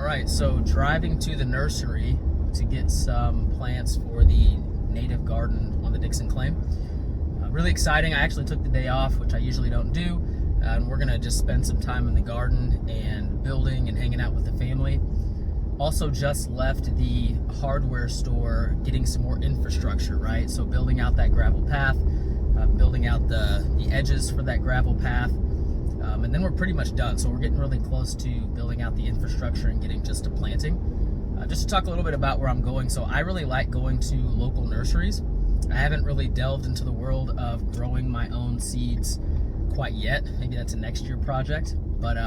right, so driving to the nursery to get some plants for the native garden on the Dixon claim. Really exciting. I actually took the day off, which I usually don't do, and we're gonna just spend some time in the garden and building and hanging out with the family. Also just left the hardware store getting some more infrastructure, right? So building out that gravel path, building out the edges for that gravel path, and then we're pretty much done. So we're getting really close to building out the infrastructure and getting just to planting. Just to talk a little bit about where I'm going. So I really like going to local nurseries. I haven't really delved into the world of growing my own seeds quite yet. Maybe that's a next year project, but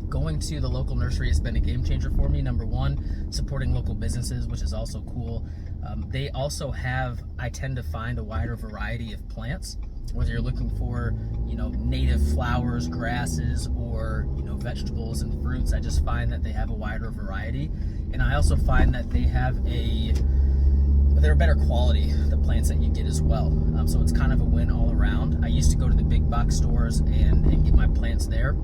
going to the local nursery has been a game changer for me. Number one, supporting local businesses, which is also cool. They also have, I tend to find a wider variety of plants, whether you're looking for, native flowers, grasses, or, vegetables and fruits. I just find that they have a wider variety. And I also find that they're better quality, the plants that you get as well. So it's kind of a win all around. I used to go to the big box stores and get my plants there.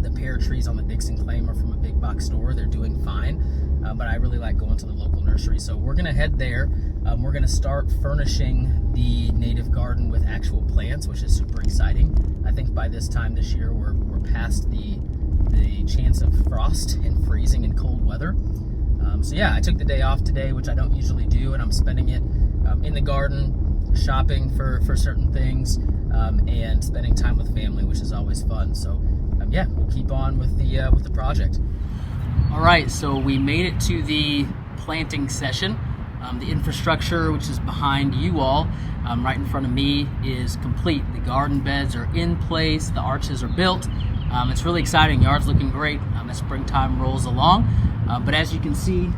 The pear trees on the Dixon claim are from a big box store. They're doing fine, but I really like going to the local nursery. So we're gonna head there. We're gonna start furnishing the native garden with actual plants, which is super exciting. I think by this time this year, we're past the chance of frost and freezing and cold weather. So yeah, I took the day off today, which I don't usually do, and I'm spending it in the garden, shopping for certain things, and spending time with family, which is always fun. So yeah, we'll keep on with the project. All right, so we made it to the planting session. The infrastructure, which is behind you all, right in front of me, is complete. The garden beds are in place, the arches are built. It's really exciting. Yard's looking great as springtime rolls along. But as you can see,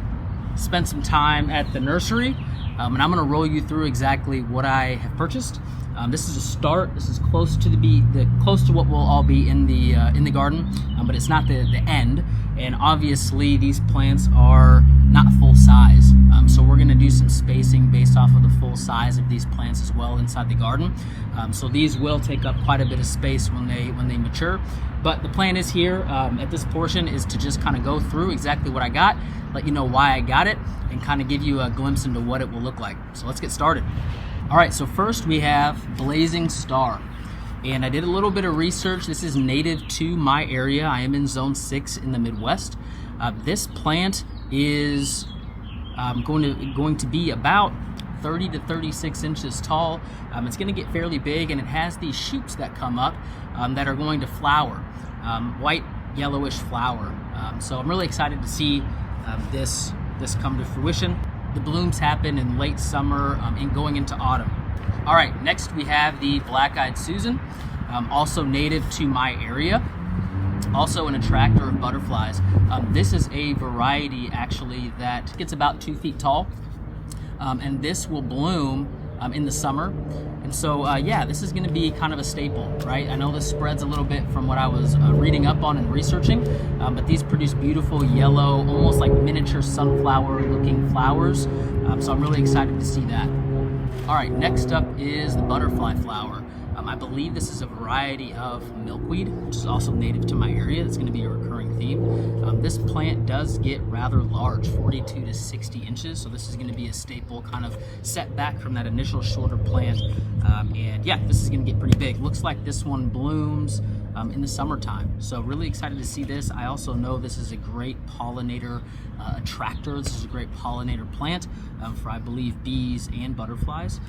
spent some time at the nursery, and I'm going to roll you through exactly what I have purchased. This is a start. This is close to what will all be in the garden, but it's not the end. And obviously, these plants are not full size, so we're going to do some spacing based off of the full size of these plants as well inside the garden. So these will take up quite a bit of space when they mature. But the plan is here at this portion is to just kind of go through exactly what I got, let you know why I got it, and kind of give you a glimpse into what it will look like. So let's get started. All right, so first we have Blazing Star. And I did a little bit of research. This is native to my area. I am in Zone 6 in the Midwest. This plant is going to be about 30 to 36 inches tall. It's going to get fairly big, and it has these shoots that come up that are going to flower, white, yellowish flower. So I'm really excited to see this come to fruition. The blooms happen in late summer and going into autumn. All right, next we have the Black-Eyed Susan, also native to my area, also an attractor of butterflies. This is a variety actually that gets about 2 feet tall, and this will bloom in the summer. And so yeah, this is gonna be kind of a staple, right? I know this spreads a little bit from what I was reading up on and researching, but these produce beautiful yellow, almost like miniature sunflower looking flowers. So I'm really excited to see that. All right, next up is the butterfly flower. I believe this is a variety of milkweed, which is also native to my area. It's going to be a recurring theme. This plant does get rather large, 42 to 60 inches, so this is going to be a staple, kind of set back from that initial shorter plant. And yeah, this is going to get pretty big. Looks like this one blooms in the summertime, so really excited to see this. I also know this is a great pollinator attractor. This is a great pollinator plant for, I believe, bees and butterflies.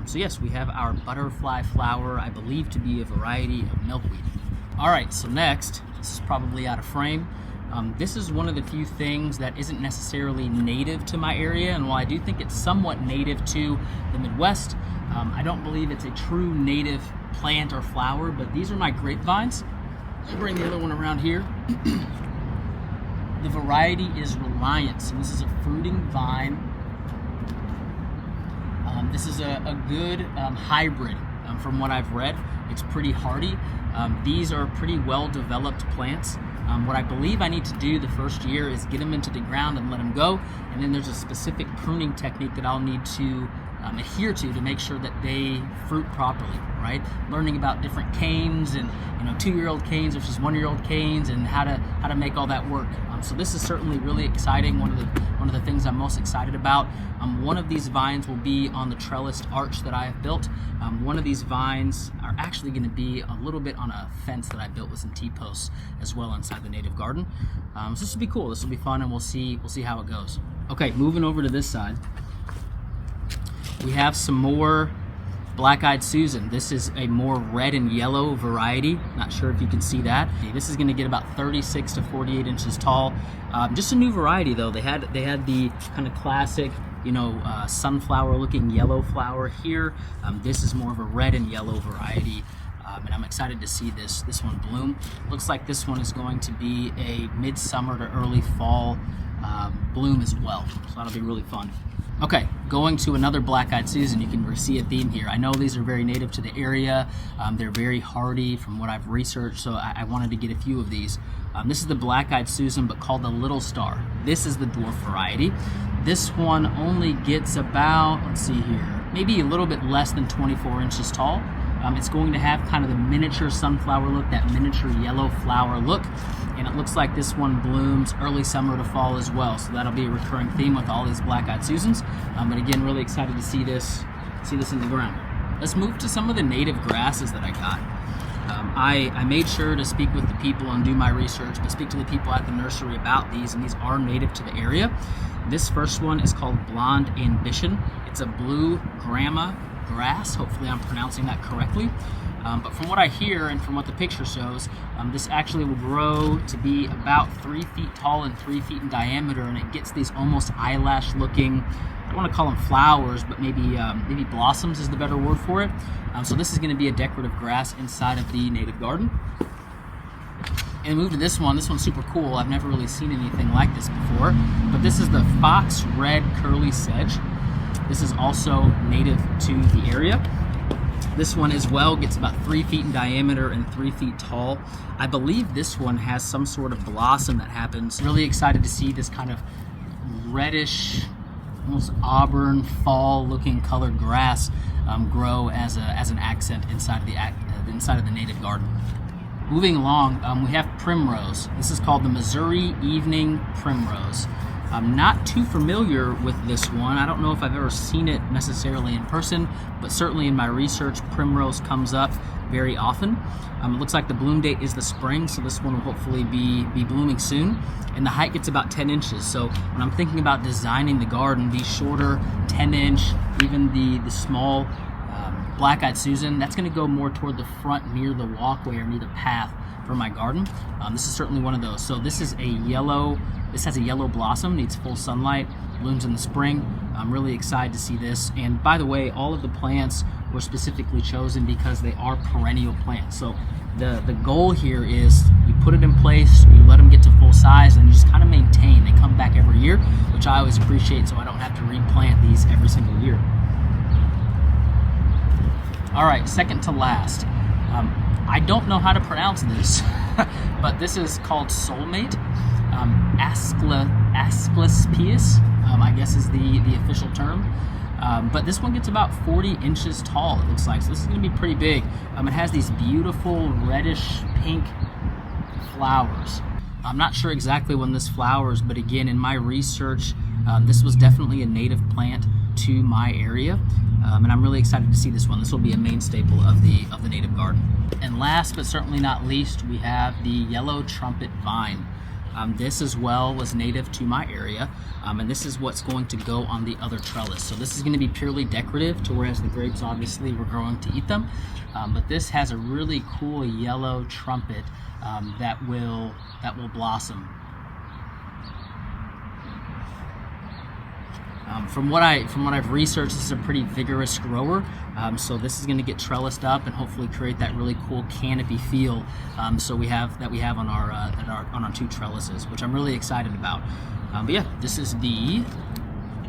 So yes, we have our butterfly flower, I believe to be a variety of milkweed. All right, so next, this is probably out of frame. This is one of the few things that isn't necessarily native to my area, and while I do think it's somewhat native to the Midwest, I don't believe it's a true native plant or flower, but these are my grapevines. I'll bring the other one around here. The variety is Reliance, and this is a fruiting vine. This is a good hybrid from what I've read. It's pretty hardy. These are pretty well-developed plants. What I believe I need to do the first year is get them into the ground and let them go, and then there's a specific pruning technique that I'll need to adhere to make sure that they fruit properly, right? Learning about different canes and 2-year-old canes versus 1-year-old canes and how to make all that work. So this is certainly really exciting. One of the things I'm most excited about. One of these vines will be on the trellised arch that I have built. One of these vines are actually going to be a little bit on a fence that I built with some T-posts as well inside the native garden. So this will be cool. This will be fun, and we'll see how it goes. Okay, moving over to this side, we have some more Black-Eyed Susan. This is a more red and yellow variety. Not sure if you can see that. This is going to get about 36 to 48 inches tall. Just a new variety though. They had the kind of classic, sunflower looking yellow flower here. This is more of a red and yellow variety. And I'm excited to see this one bloom. Looks like this one is going to be a midsummer to early fall bloom as well. So that'll be really fun. Okay, going to another Black-Eyed Susan. You can see a theme here. I know these are very native to the area. They're very hardy from what I've researched, so I wanted to get a few of these. This is the Black-Eyed Susan, but called the Little Star. This is the dwarf variety. This one only gets about, let's see here, maybe a little bit less than 24 inches tall. It's going to have kind of the miniature sunflower look, that miniature yellow flower look. And it looks like this one blooms early summer to fall as well. So that'll be a recurring theme with all these Black-Eyed Susans. But again, really excited to see this in the ground. Let's move to some of the native grasses that I got. I made sure to speak with the people and do my research, but speak to the people at the nursery about these, and these are native to the area. This first one is called Blonde Ambition. It's a blue grama grass. Hopefully I'm pronouncing that correctly. But from what I hear and from what the picture shows, this actually will grow to be about 3 feet tall and 3 feet in diameter, and it gets these almost eyelash looking, I don't want to call them flowers, but maybe blossoms is the better word for it. So this is going to be a decorative grass inside of the native garden. And move to this one. This one's super cool. I've never really seen anything like this before, but this is the Fox Red Curly Sedge. This is also native to the area. This one as well gets about 3 feet in diameter and 3 feet tall. I believe this one has some sort of blossom that happens. Really excited to see this kind of reddish, almost auburn, fall-looking colored grass grow as an accent inside of the native garden. Moving along, we have primrose. This is called the Missouri Evening Primrose. I'm not too familiar with this one. I don't know if I've ever seen it necessarily in person, but certainly in my research, primrose comes up very often. It looks like the bloom date is the spring, so this one will hopefully be blooming soon. And the height gets about 10 inches. So when I'm thinking about designing the garden, these shorter 10-inch, even the small Black-Eyed Susan, that's going to go more toward the front near the walkway or near the path for my garden. This is certainly one of those. So this has a yellow blossom, needs full sunlight, blooms in the spring. I'm really excited to see this. And by the way, all of the plants were specifically chosen because they are perennial plants. So the goal here is you put it in place, you let them get to full size, and you just kind of maintain. They come back every year, which I always appreciate, so I don't have to replant these every single year. All right, second to last. I don't know how to pronounce this, but this is called Soulmate. Asclepias, I guess is the official term. But this one gets about 40 inches tall, it looks like. So this is going to be pretty big. It has these beautiful reddish pink flowers. I'm not sure exactly when this flowers, but again, in my research, this was definitely a native plant to my area. And I'm really excited to see this one. This will be a main staple of the native garden. And last but certainly not least, we have the yellow trumpet vine. This as well was native to my area, and this is what's going to go on the other trellis. So this is going to be purely decorative, to whereas the grapes obviously we're growing to eat them, but this has a really cool yellow trumpet that will blossom. From what I've researched, this is a pretty vigorous grower, so this is going to get trellised up and hopefully create that really cool canopy feel. So we have on our 2 trellises, which I'm really excited about. But yeah, this is the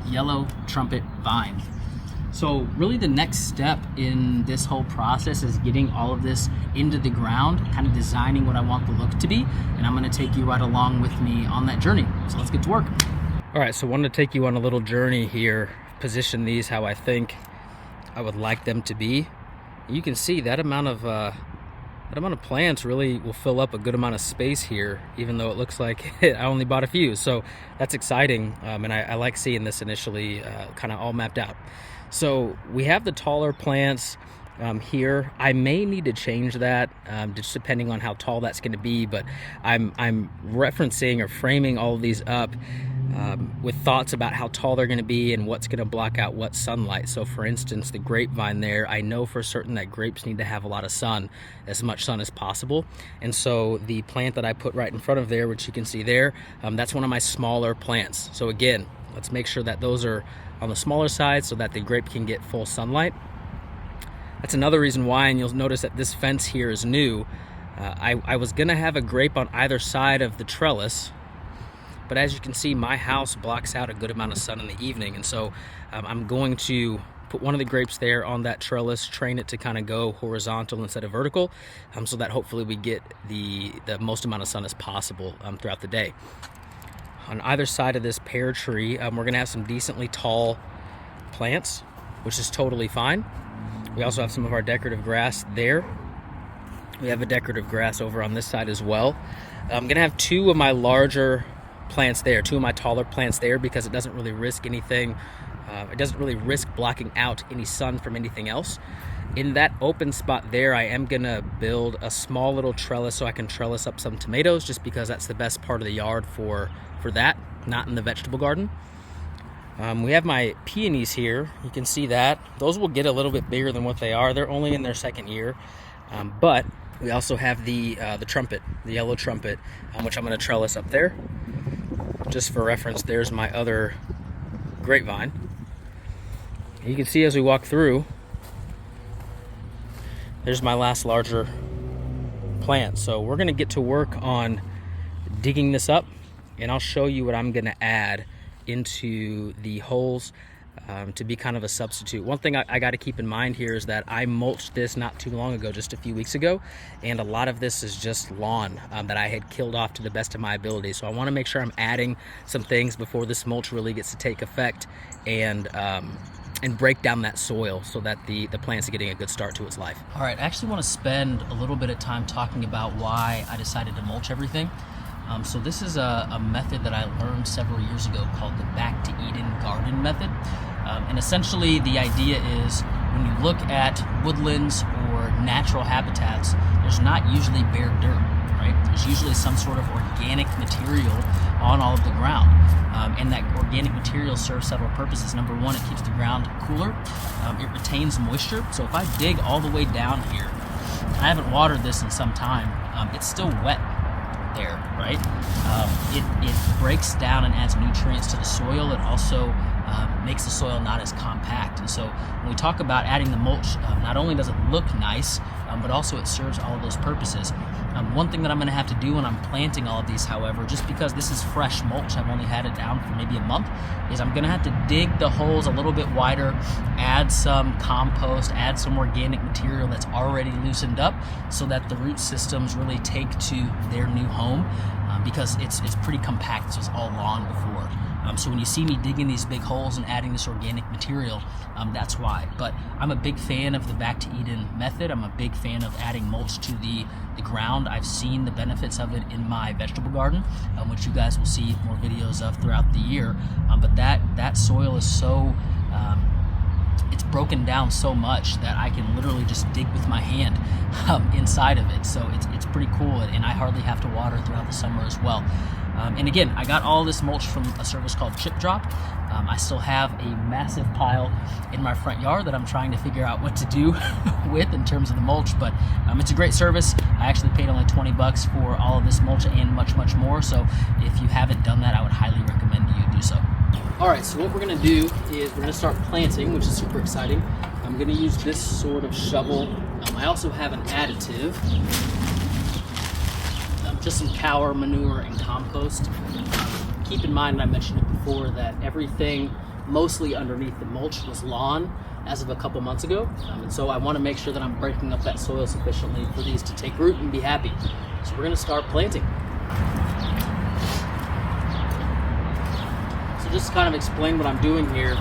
yellow trumpet vine. So really the next step in this whole process is getting all of this into the ground, kind of designing what I want the look to be, and I'm going to take you right along with me on that journey. So let's get to work. All right, so I wanted to take you on a little journey here position these how I think I would like them to be. You can see that amount of plants really will fill up a good amount of space here, even though it looks like I only bought a few. So that's exciting, and I like seeing this initially kind of all mapped out. So we have the taller plants here. I may need to change that just depending on how tall that's going to be, but I'm referencing or framing all of these up with thoughts about how tall they're going to be and what's going to block out what sunlight. So for instance, the grapevine there, I know for certain that grapes need to have a lot of sun, as much sun as possible. And so the plant that I put right in front of there, which you can see there, that's one of my smaller plants. So again, let's make sure that those are on the smaller side so that the grape can get full sunlight. That's another reason why, and you'll notice that this fence here is new. I was gonna have a grape on either side of the trellis, but as you can see, my house blocks out a good amount of sun in the evening, and so I'm going to put one of the grapes there on that trellis, train it to kind of go horizontal instead of vertical, so that hopefully we get the most amount of sun as possible throughout the day. On either side of this pear tree, we're gonna have some decently tall plants, which is totally fine. We also have some of our decorative grass there. We have a decorative grass over on this side as well. I'm gonna have two of my larger plants there, two of my taller plants there, because it doesn't really risk anything. It doesn't really risk blocking out any sun from anything else. In that open spot there, I am gonna build a small little trellis so I can trellis up some tomatoes, just because that's the best part of the yard for that, not in the vegetable garden. We have my peonies here. You can see that. Those will get a little bit bigger than what they are. They're only in their second year. But we also have the trumpet, the yellow trumpet, which I'm gonna trellis up there. Just for reference, there's my other grapevine. You can see as we walk through, there's my last larger plant. So we're gonna get to work on digging this up, and I'll show you what I'm gonna add into the holes to be kind of a substitute. One thing I got to keep in mind here is that I mulched this not too long ago, just a few weeks ago, and a lot of this is just lawn that I had killed off to the best of my ability. So I want to make sure I'm adding some things before this mulch really gets to take effect and break down that soil so that the plant's getting a good start to its life. All right, I actually want to spend a little bit of time talking about why I decided to mulch everything. So this is a method that I learned several years ago called the Back to Eden garden method. And essentially the idea is when you look at woodlands or natural habitats, there's not usually bare dirt, right? There's usually some sort of organic material on all of the ground. And that organic material serves several purposes. Number one, it keeps the ground cooler. It retains moisture. So if I dig all the way down here, I haven't watered this in some time, it's still wet there, right? It breaks down and adds nutrients to the soil. It also makes the soil not as compact. And so when we talk about adding the mulch, not only does it look nice, but also it serves all of those purposes. One thing that I'm gonna have to do when I'm planting all of these, however, just because this is fresh mulch, I've only had it down for maybe a month, is I'm gonna have to dig the holes a little bit wider, add some compost, add some organic material that's already loosened up so that the root systems really take to their new home, because it's pretty compact. So it's all lawn before. So when you see me digging these big holes and adding this organic material, that's why. But I'm a big fan of the Back to Eden method. I'm a big fan of adding mulch to the ground. I've seen the benefits of it in my vegetable garden, which you guys will see more videos of throughout the year. But that soil is so, it's broken down so much that I can literally just dig with my hand inside of it. So it's pretty cool, and I hardly have to water throughout the summer as well. And again, I got all this mulch from a service called Chip Drop. I still have a massive pile in my front yard that I'm trying to figure out what to do with in terms of the mulch, but it's a great service. I actually paid only $20 for all of this mulch and much, much more. So if you haven't done that, I would highly recommend you do so. All right, so what we're gonna do is we're gonna start planting, which is super exciting. I'm gonna use this sort of shovel. I also have an additive, just some cow manure and compost. Keep in mind, and I mentioned it before, that everything mostly underneath the mulch was lawn as of a couple months ago. And so I wanna make sure that I'm breaking up that soil sufficiently for these to take root and be happy. So we're gonna start planting. So just to kind of explain what I'm doing here,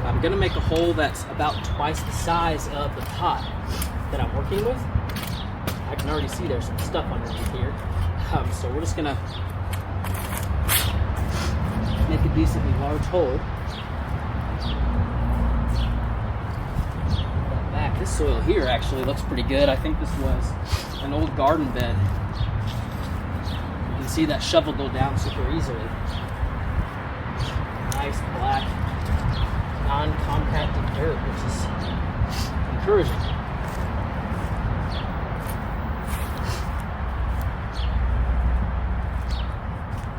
I'm gonna make a hole that's about twice the size of the pot that I'm working with. I can already see there's some stuff underneath here. So we're just gonna make a decently large hole. Back, this soil here actually looks pretty good. I think this was an old garden bed. You can see that shovel go down super easily. Nice black, non-compacted dirt, which is encouraging.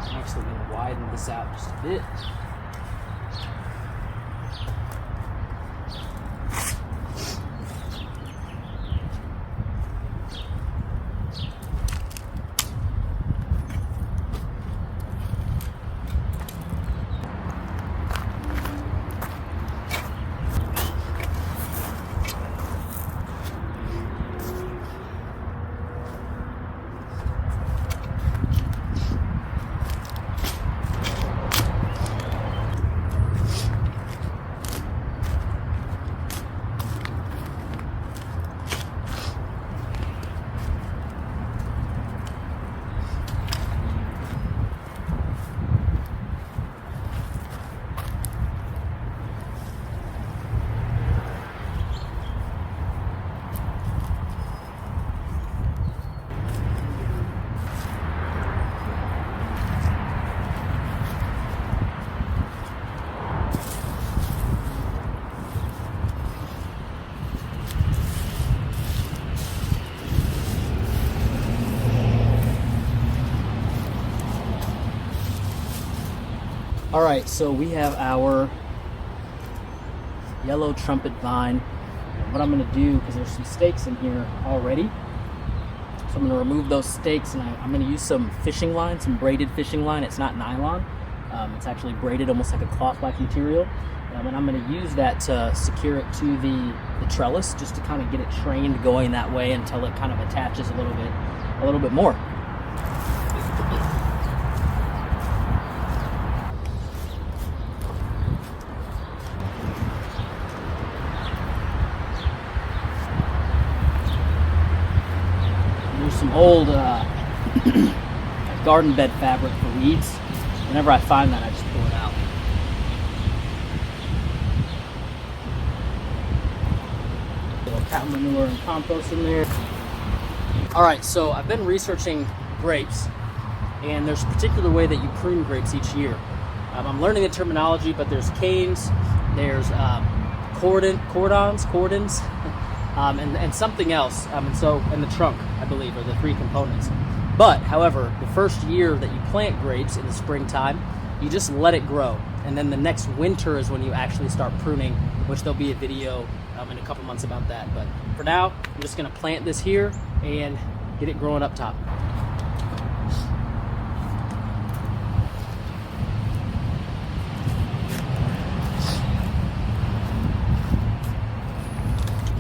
I'm actually going to widen this out just a bit. All right, so we have our yellow trumpet vine. And what I'm gonna do, because there's some stakes in here already, so I'm gonna remove those stakes, and I'm gonna use some fishing line, some braided fishing line. It's not nylon, it's actually braided almost like a cloth-like material. And I'm gonna use that to secure it to the trellis, just to kind of get it trained going that way until it kind of attaches a little bit more. Some old garden bed fabric for weeds. Whenever I find that, I just pull it out. A little cow manure and compost in there. All right, so I've been researching grapes, and there's a particular way that you prune grapes each year. I'm learning the terminology, but there's canes, there's cordons, and something else, and the trunk, I believe, are the three components. But, however, the first year that you plant grapes in the springtime, you just let it grow. And then the next winter is when you actually start pruning, which there'll be a video in a couple months about that. But for now, I'm just gonna plant this here and get it growing up top.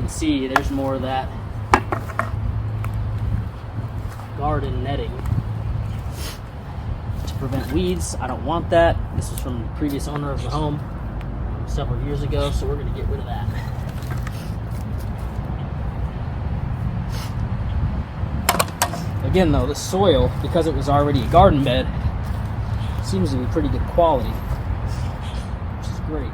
See, there's more of that garden netting to prevent weeds. I don't want that. This was from the previous owner of the home several years ago, so we're going to get rid of that. Again though, the soil, because it was already a garden bed, seems to be pretty good quality, which is great.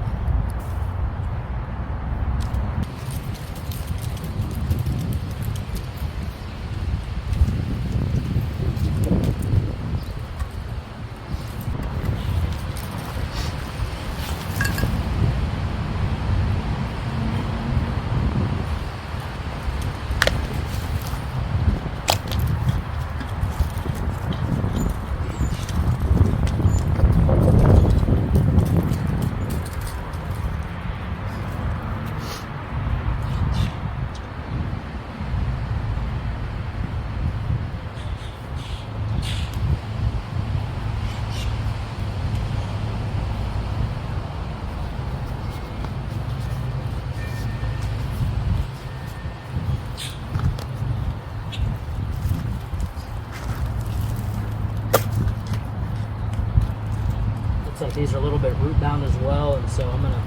Looks like these are a little bit root bound as well, and so I'm gonna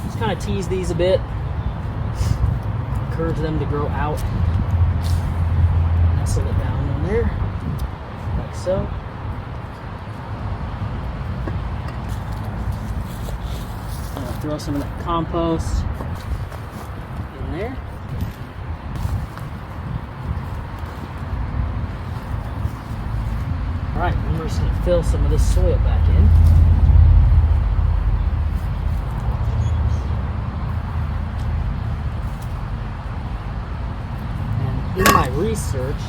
Just kind of tease these a bit, encourage them to grow out. Nestle it down in there, like so. I'm gonna throw some of that compost in there. All right, and we're just gonna fill some of this soil back in. And in my research,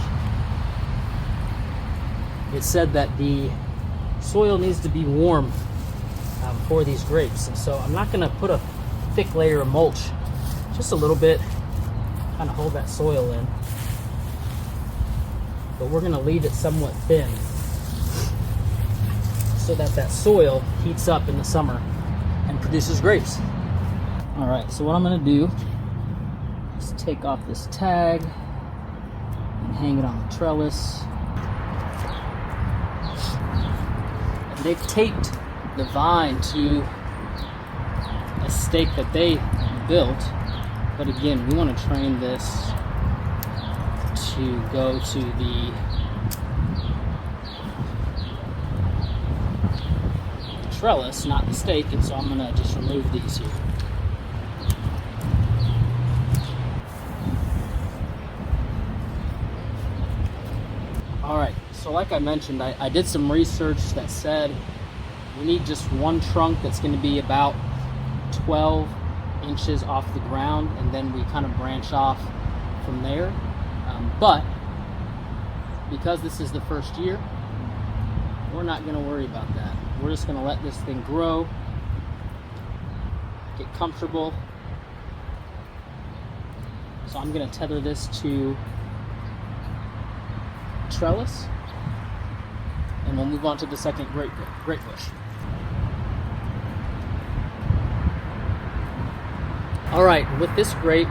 it said that the soil needs to be warm for these grapes. And so I'm not gonna put a thick layer of mulch, just a little bit, kind of hold that soil in. But we're gonna leave it somewhat thin, so that soil heats up in the summer and produces grapes. All right, so what I'm gonna do is take off this tag and hang it on the trellis. And they've taped the vine to a stake that they built, but again, we want to train this to go to the trellis, not the stake, and so I'm gonna just remove these here. All right, so like I mentioned, I did some research that said we need just one trunk that's gonna be about 12 inches off the ground, and then we kind of branch off from there. But because this is the first year, we're not gonna worry about that. We're just gonna let this thing grow, get comfortable. So I'm gonna tether this to trellis, and we'll move on to the second grape bush. All right, with this grape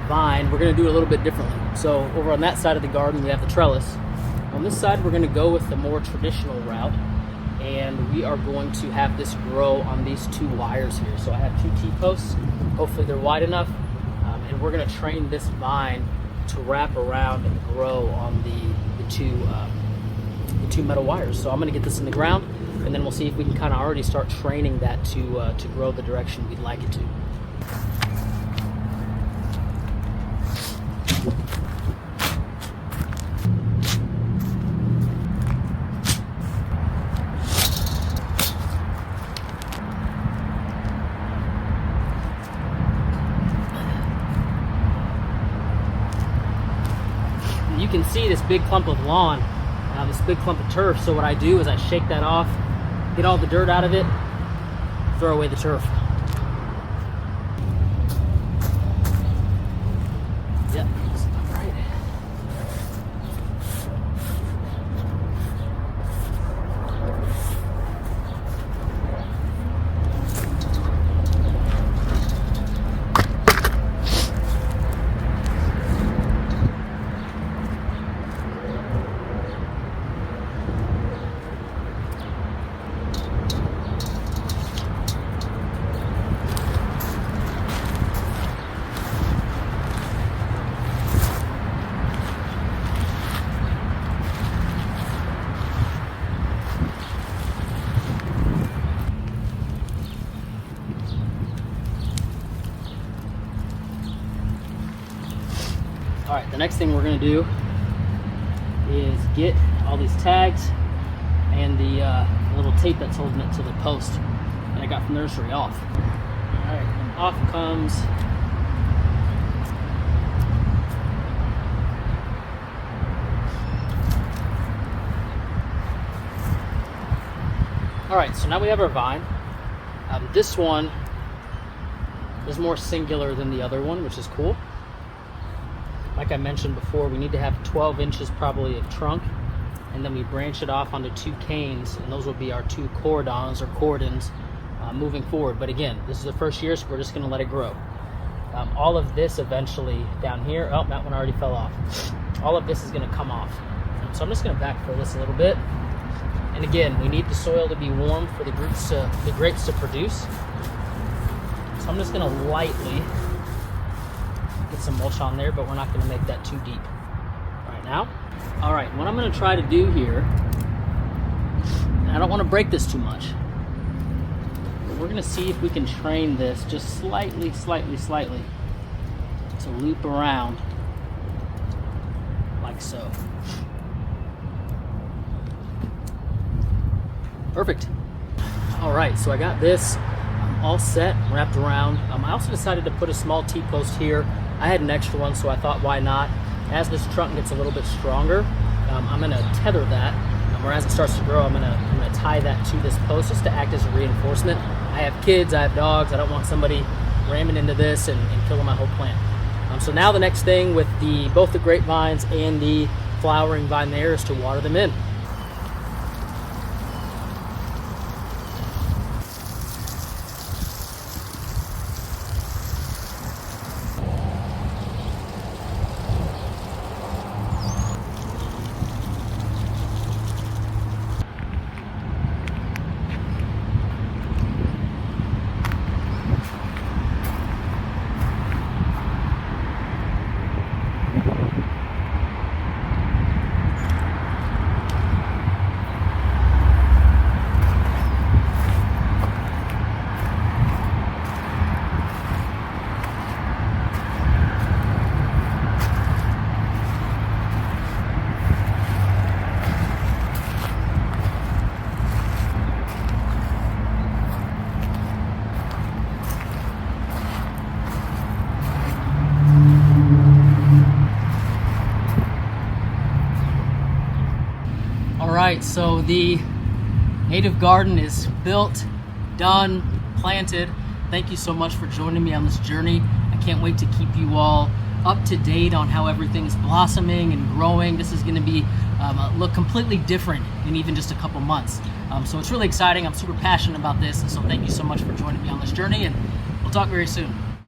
vine, we're gonna do it a little bit differently. So over on that side of the garden, we have the trellis. On this side, we're gonna go with the more traditional route, and we are going to have this grow on these two wires here. So I have two T-posts, hopefully they're wide enough, and we're gonna train this vine to wrap around and grow on the two metal wires. So I'm gonna get this in the ground, and then we'll see if we can kind of already start training that to grow the direction we'd like it to. You can see this big clump of lawn, this big clump of turf. So what I do is I shake that off, get all the dirt out of it, throw away the turf. Yep, looks about right. All right, the next thing we're gonna do is get all these tags and the little tape that's holding it to the post that I got from the nursery off. All right, and off comes all right, so now we have our vine. This one is more singular than the other one, which is cool. Like I mentioned before, we need to have 12 inches probably of trunk, and then we branch it off onto two canes, and those will be our two cordons or cordons moving forward. But again, this is the first year, so we're just gonna let it grow. All of this eventually down here, oh, that one already fell off. All of this is gonna come off. So I'm just gonna backfill this a little bit. And again, we need the soil to be warm for the grapes to produce. So So I'm just gonna lightly get some mulch on there, but we're not gonna make that too deep right now. All right, what I'm gonna try to do here, and I don't wanna break this too much, but we're gonna see if we can train this just slightly to loop around like so. Perfect. All right, so I got this all set, wrapped around. I also decided to put a small T-post here. I had an extra one, so I thought, why not? As this trunk gets a little bit stronger, I'm gonna tether that, or as it starts to grow, I'm gonna tie that to this post just to act as a reinforcement. I have kids, I have dogs, I don't want somebody ramming into this and killing my whole plant. So now the next thing with both the grapevines and the flowering vine there is to water them in. All right, so the native garden is built, done, planted. Thank you so much for joining me on this journey. I can't wait to keep you all up to date on how everything's blossoming and growing. This is gonna be look completely different in even just a couple months. So it's really exciting. I'm super passionate about this, and so thank you so much for joining me on this journey, and we'll talk very soon.